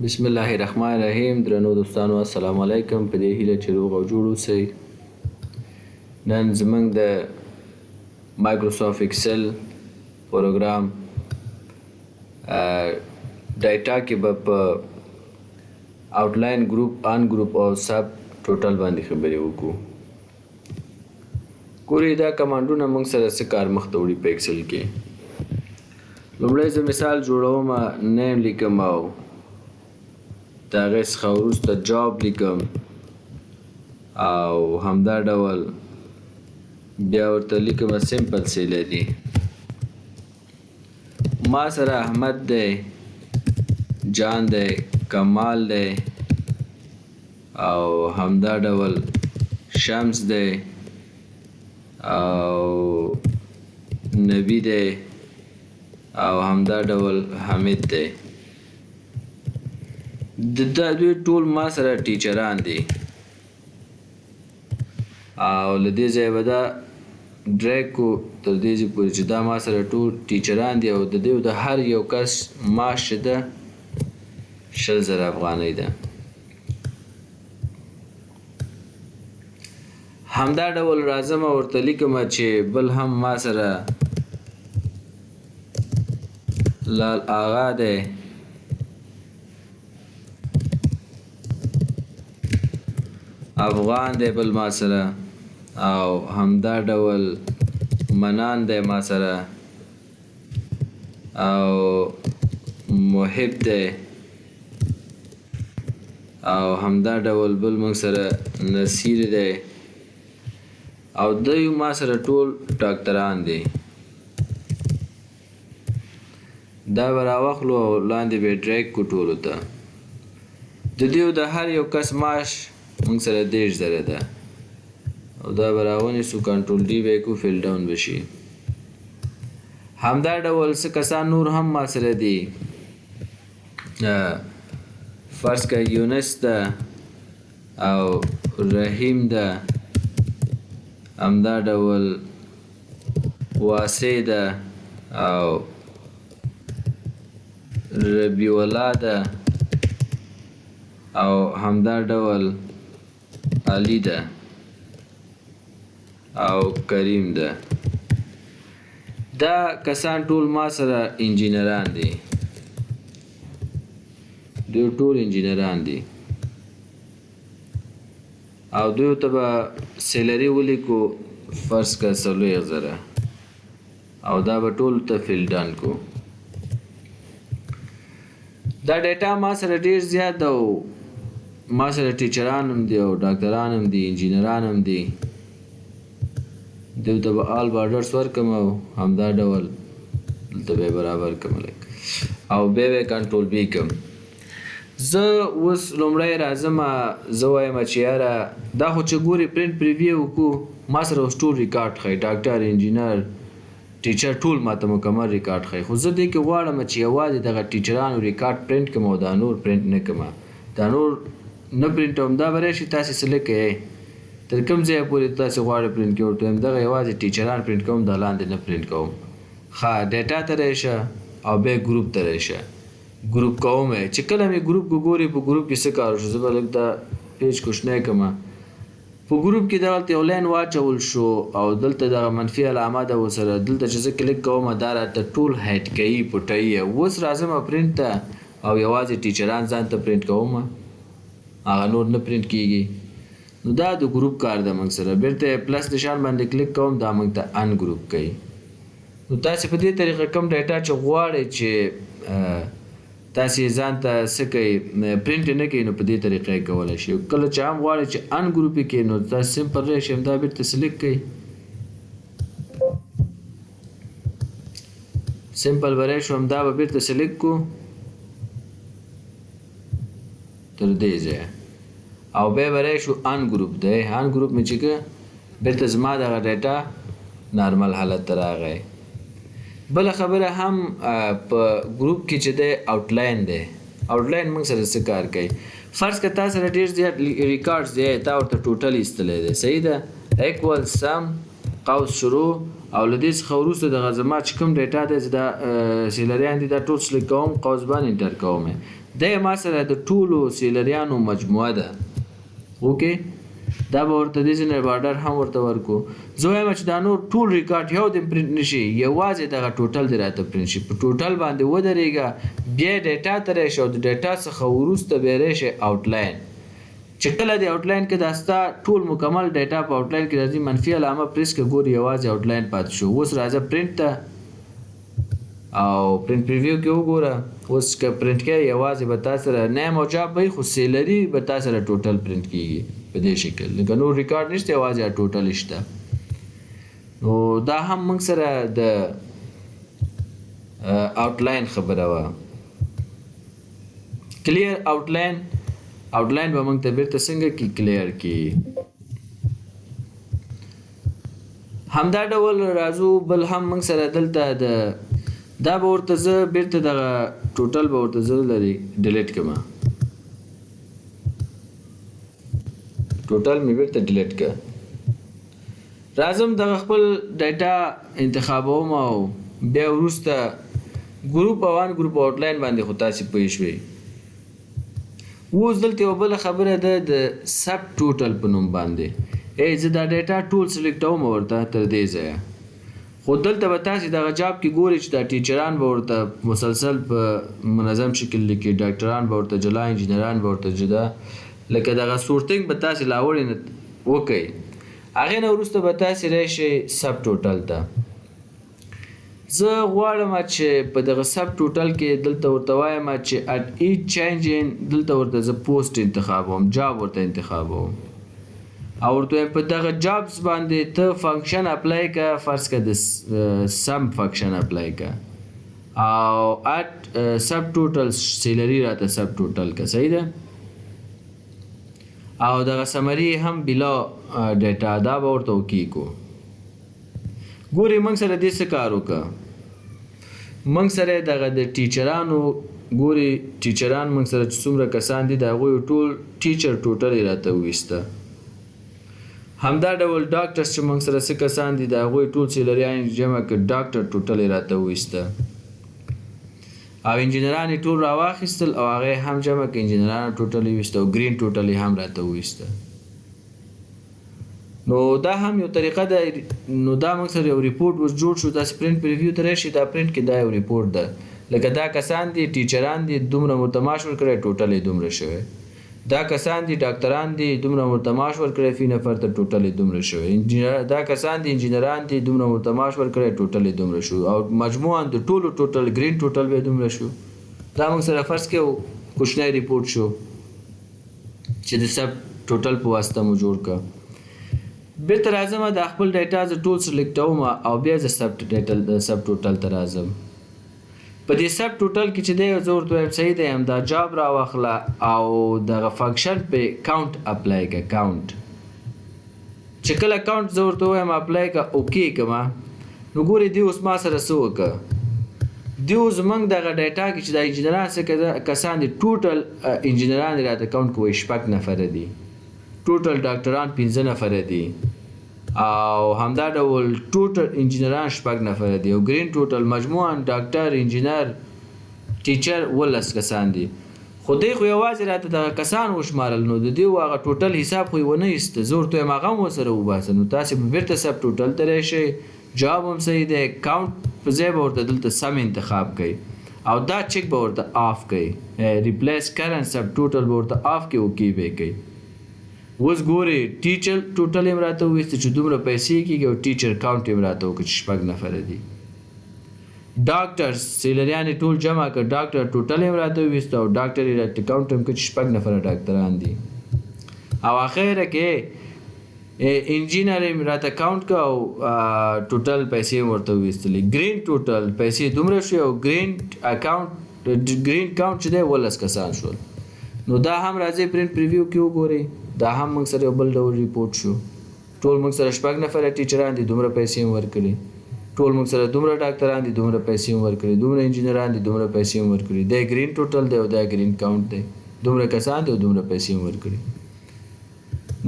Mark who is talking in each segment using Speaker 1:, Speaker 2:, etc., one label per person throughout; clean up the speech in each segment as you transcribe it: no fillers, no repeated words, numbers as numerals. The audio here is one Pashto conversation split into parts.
Speaker 1: بسم الله الرحمن الرحیم. درنو دوستانو السلام علیکم. په دې هیله چې روغ او جوړ اوسئ. نن زموږ د مایکروسافټ ایکسل پروګرام ډیټا کې به په آوټلاین ګروپ ان ګروپ او سب ټوټل باندې خبرې وکړو. ګورئ دا کمانډونه موږ سره څه کار مخته وړي په ایکسل کې. لومړی زه مثال جوړوم، نیم لیکم او د هغې څخه وروسته جاب لیکم او همدا ډول بیا ورته لیکم سمپل سیلري. ما سره احمد دی، جان دی، کمال دی او همدا ډول شمس دی او نبی دی او همدا ډول حمید دی. دا دوی ټول ما سره ټیچران دي او له دې ځایه به دا ډریګ کو تر دې ځایه پورې چې دا ما سره ټول ټیچران دي او د دوی د هر یو کس معاش چې ده 100,000 افغانۍ ده. همدا ډول راځم او ورته لیکم چې بل هم ما سره لال آغا دی افغان دی بل ما سره او همدا ډول منان دی ما سره او محب دی او همدا ډول بل موږ سره نصیر دی او دوی ما سره ټول ډاکټران دي. دا به راواخلو او لاندې به ډریګ کو ټولو ته. د دوی د هر یو کس معاش موږ سره 10,000 ده او دا به راونیسو، کنټرول ډي به یې کو، فیل ډاون به شي. همدا ډول څه کسان نور هم ما سره دي. فرض که یونس ده او رحیم ده، همدا ډول واسع ده او ربیع الله ده او همدا ډول علی ده او کریم ده. دا کسان ټول ما سره انجینران دي، دوی ټول انجینران دي او دوی ته به سیلري ولیکو فرض که 40,000 او دا به ټول ته فیل ډن کو. دا ډیټا ما سره ډیر زیات ده او ما سره ټیچران هم دي او ډاکټران هم دي، انجینران هم دي. دوی ته به آل بارډرز ورکم او همدا ډول دلته به برابر کم او بیا به کنټرول بي کم. زه اوس لومړی راځم، زه وایم چې یاره دا خو چې ګورې پرنټ پریویو وکړو، ما سره اوس ټول ریکارډ ښایي، ډاکټر، انجینر، ټیچر ټول ماته مکمل ریکارډ ښایي. خو زه دې کې غواړم چې یوازې دغه ټیچرانو ریکارډ پرنټ کړم او دا نور پرنټ نه کړم. دا نور نه پرنټوم. دا به راشي تاسې سلیکټ کړئ تر کوم ځایه پورې تاسې غواړئ پرنټ کړئ. ورته وایم دغه یوازې ټیچران پرنټ کوم، دا لاندې نه پرنټ کوم. ښه، ډیټا ته رایشه او بیا ګروپ ته رایشه. ګروپ کوم چې کله مې ګروپ ګوري په ګروپ کې څه کار وشو، زه به لږ دا پیج کوشنی کړم. په ګروپ کې دغلته یو لاین واچول شو او دلته دغه منفي علامه ده ورسره. دلته چې زه کلیک کوم دا راته ټول هایډ کوي، پټوي. اوس راځم پرنټ ته او یوازې ټیچران ځان ته پرنټ کوم، هغه نور نه پرنټ کیږي. نو دا د ګروپ کار ده موږ سره. بیرته پلس نشان باندې کلیک کوم، دا موږ ته ان ګروپ کوي. نو تاسې په دې طریقه کوم ډیټا چې غواړئ چې تاسې ځان ته څه کوئ پرنټ نه کوئ، نو په دې طریقه یې کولی شئ. کله چې هم غواړئ چې ان ګروپ یې کړئ، نو تاسې سمپل راشئ، همدا بیرته سلیکټ کړئ. سمپل به راشو، همدا به بیرته سلیکټ کړو تر دې ځایه او بیا به راشو ان ګروپ دی. ان ګروپ مې چې که بیرته زما دغه ډیټا نارمل حالت ته راغی. بله خبره هم په ګروپ کې چې دی آوټلاین دی. آوټلاین موږ سره څه کار کوي؟ فرض که تا سره ډېر زیات ریکارډز دی، تا ورته ټوټل ایستلی دی، صحیح ده، ایکول سم قوس شروع او له دې څخه وروسته دغه زما چې کوم ډیټا دی چې دا سیلریان دي دا ټول سلیکټ کوم، قوس باندې انټر کوم. دی ما سره د ټولو سیلریانو مجموعه ده اوکې دا به ورته دې ځینې بارډر هم ورته ورکو زه وایم چې دا نور ټول ریکارډ یو دم پرنټ نشي یوازې دغه ټوټل دې راته پرنټ شي په ټوټل باندې ودرېږه بیا ډیټا ته راشي او د ډیټا څخه وروسته بیا راشي آوټلاین چې کله د آوټلاین کې دا ستا ټول مکمل ډیټا په آوټلاین کې راځي منفي علامه پریس کې ګوري یوازې آوټلاین پاتې شو اوس راځه پرنټ ته او پرنټ پریویو کې وګوره اوس که پرنټ کې یوازې به تا سره نیم او جاب وي خو سیلري به تا سره ټوټل پرنټ کېږي په دې شکل لکه نور ریکارډ نشته یوازې ټوټل شته نو دا هم موږ سره د آوټلاین خبره وه کلیر آوټلاین به موږ ته بیرته څنګه کې کلیر کې همدا ډول راځو بل هم موږ سره دلته د دا به ورته زه بیرته دغه ټوټل به ورته زه لري ډیلیټ کړم ټوټل مې بیرته ډیلیټ کړ راځم دغه خپل ډیټا انتخابوم او بیا وروسته ګروپ وان ګروپ آوټلاین باندې خو تاسې پوه شوئ اوس دلته یو بله خبره ده د سب ټوټل په نوم باندې زه دا ډیټا ټول سلیکټوم ورته تر دې ځایه خو دلته به تاسې دغه جاب کې ګورئ چې دا ټیچران به ورته مسلسل په منظم شکل لیکي ډاکټران به ورته جلا انجینران به ورته جدا لکه دغه سورتینګ به تاسې لاوړې وکئ هغې نه وروسته به تاسې راشئ سب ټوټل ته زه غواړم چې په دغه سب ټوټل کې دلته ورته وایم چې اټ ایچ چینج ان دلته ورته زه پوسټ انتخابوم جاب ورته انتخابوم او ورته په دغه جابز باندې ته فنکشن اپلای که فرض که د سم فنکشن اپلای که او اټ سب ټوټل سیلري راته سب ټوټل که صحیح ده او دغه سمري هم بلا ډیټا دا به ورته وکیږو ګورې موږ سره دې څه کار وکړه موږ سره دغه د ټیچرانو ګورې ټیچران موږ سره چې څومره کسان دي د هغوی ټول ټیچر ټوټل یې راته وویسته همدا ډول ډاکټرس چې موږ سره څه کسان دي د هغوی ټول سیلریان جمع کړ ډاکټر ټوټل یې راته وویسته او انجینران یې ټول راواخیستل او هغه یې هم جمع کړ انجینران ټوټل یې ویسته او ګرین ټوټل یې هم راته وویسته نو دا هم یو طریقه ده نو دا موږ سره یو ریپورټ اوس جوړ شو داسې پرنټ پریویو ته راشي دا پرنټ کې دا یو ریپورټ ده لکه دا کسان دي ټیچران دي دومره مرته معاش ورکړی ټوټل یې دومره شوی دا کسان دي ډاکټران دي دومره مرته معاش ورکړی فی نفر ته ټوټل یې دومره شوی دا کسان دي انجینران دي دومره مرته معاش ورکړی ټوټل یې دومره شو او مجموعاً د ټولو ټوټل ګرین ټوټل به دومره شو دا موږ سره فرض کې کوچنی ریپورټ شو چې د سب ټوټل په واسطه مو جوړ کړه بیرته راځم د خپل ډیټا زه ټول سلیکټوم او بیا زه سب ټوټل ته راځم په دې سب ټوټل کې چې دی زه ورته وایم صحیح دی همدا جاب راواخله او دغه فنکشن په کاونټ اپلای که کاونټ چې کله کاونټ زه ورته وایم اپلای که اوکې کړمه نو ګورې دی اوس ما سره څه وکړه دی اوس زموږ دغه ډیټا کې چې دا انجینران څه کسان دي ټوټل انجینران یې راته کاونټ کوئ 6 نفره دي ټوټل ډاکټران 15 نفره دي او همدا ډول ټوټل انجینران 6 نفره دي او ګرین ټوټل مجموعاً ډاکټر انجینر ټیچر 18 کسان دي خو دی خو یوازې راته دغه کسان وشمارل نو د دې هغه ټوټل حساب خو یې ونه ایسته زه ورته وایم هغه هم ورسره وباسه نو تاسې به بیرته سب ټوټل ته راشئ جواب هم صحیح دی کاونټ په ځای به ورته دلته سم انتخاب کوئ او دا چک به ورته آف کوئ ریپلیس کرنٹ سب ټوټل به ورته آف کوئ اوکې به کوئ اوس ګورې ټیچر ټوټل یې راته وویسته چې دومره پیسې کېږي او ټیچر کاونټ یې راته وکړه چې 6 نفره دي ډاکټر سیلریان یې ټول جمع کړ ډاکټر ټوټل یې راته وویسته او ډاکټر یې راته کاونټ هم کړ چې 6 نفره ډاکټران دي او اخره کې انجینر یې راته کاونټ کړ او ټوټل پیسې یې ورته وویستلې ګرین ټوټل پیسې دومره شوې او ګرین کاونټ چې دی 18 کسان شول نو دا هم راځي پرنټ پریویو کې وګورئ دا هم موږ سره یو بل ډول ریپورټ شو ټول موږ سره 6 نفره ټیچران دي دومره پیسې هم ورکړي ټول موږ سره دومره ډاکټران دي دومره پیسې هم ورکړي دومره انجینران دي دومره پیسې هم ورکړي دا ګرین ټوټل دی او دا ګرین کاونټ دی دومره کسان دي او دومره پیسې هم ورکړي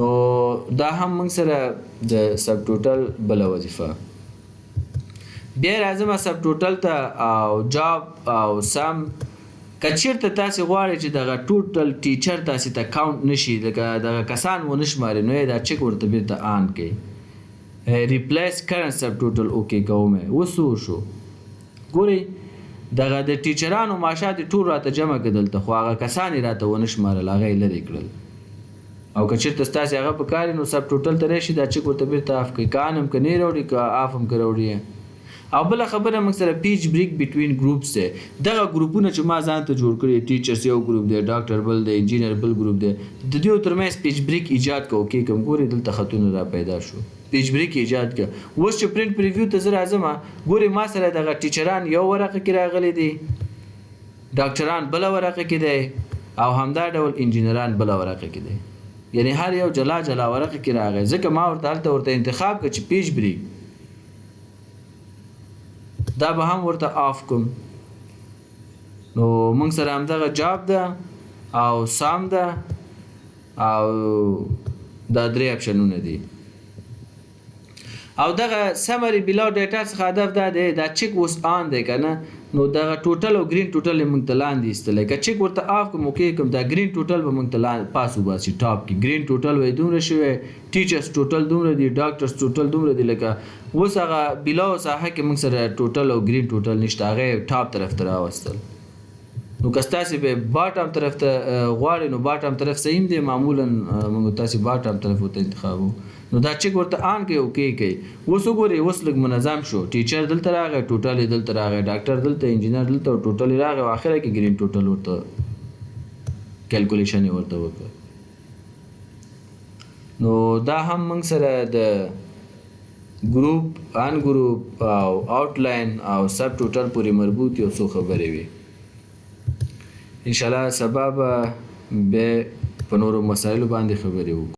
Speaker 1: نو دا هم موږ سره د سب ټوټل بله وظیفه بیا راځم سب ټوټل ته او جاب او سم که چېرته تاسې غواړئ چې دغه ټوټل ټیچر تاسې ته کاونټ نشي لکه دغه کسان ونه شمارئ نو یې دا چک ورته بېرته آن کړئ ریپلیس کرنټ سب ټوټل اوکې کوم اوس څه وشو ګورئ دغه د ټیچرانو معاشات یې ټول راته جمع کړه دلته خو هغه کسان یې راته ونه شمارل هغه یې لرې کړل او که چېرته ستاسې هغه په کار نو سب ټوټل ته راشي دا چک ورته بېرته آف کړئ که آن هم که نه راوړي که آف هم که راوړي او بله خبره موږ سره پیج بریک بټوین ګروپس دی دغه ګروپونه چې ما ځان ته جوړ کړي ټیچرس یو ګروپ دی ډاکټر بل دی انجینر بل ګروپ دی د دې ترمنځ پیج بریک ایجاد کوو کې کوم ګورې دلته خطونه را پیدا شو پیج بریک ایجاد کړه اوس چې پرنټ پریویو ته زه راځم ګورې ما سره دغه ټیچران یو ورقه کې راغلي دي ډاکټران بله ورقه کې دی او همدا ډول انجینران بله ورقه کې دی یعنی هر یو جلا جلا ورقه کې راغی ځکه ما ورته انتخاب کړ چې پیج بریک دا به هم ورته آف کوم نو موږ سره همدغه جاب ده او سام ده او دا درې اپشنونه دي او دغه سمري بلاو ډیټا څخه هدف دا دی دا چک اوس آن دی که نه نو دغه ټوټل او ګرین ټوټل یې موږ ته لاندې ایستلی که چک ورته آف کوم اوکې کوم دا ګرین ټوټل به موږ ته پاس وباسي ټاپ کې ګرین ټوټل وایي دومره شوی ټیچرس ټوټل دومره دي ډاکټرس ټوټل دومره دي لکه اوس هغه بلاو ساحه کې موږ سره ټوټل او ګرین ټوټل نشته هغه یې ټاپ طرف ته راوستل نو که ستاسې به باټم طرف ته غواړئ نو باټم طرف صحیح دی معمولا موږ تاسې باټم طرف ورته انتخابو نو دا چک ورته آن کوي اوکې کوي اوس وګورئ اوس لږ منظم شو ټیچر دلته راغی ټوټل یې دلته راغی ډاکټر دلته انجینر دلته او ټوټل یې راغی او اخره کې ګرین ټوټل ورته کیلکولیشن یې ورته وکړ نو دا هم موږ سره د ګروپ ان ګروپ او آوټلاین او سب ټوټل پورې مربوط یو څو خبرې وي انشاءالله سبا به په نورو مسایلو باندې خبرې وکړو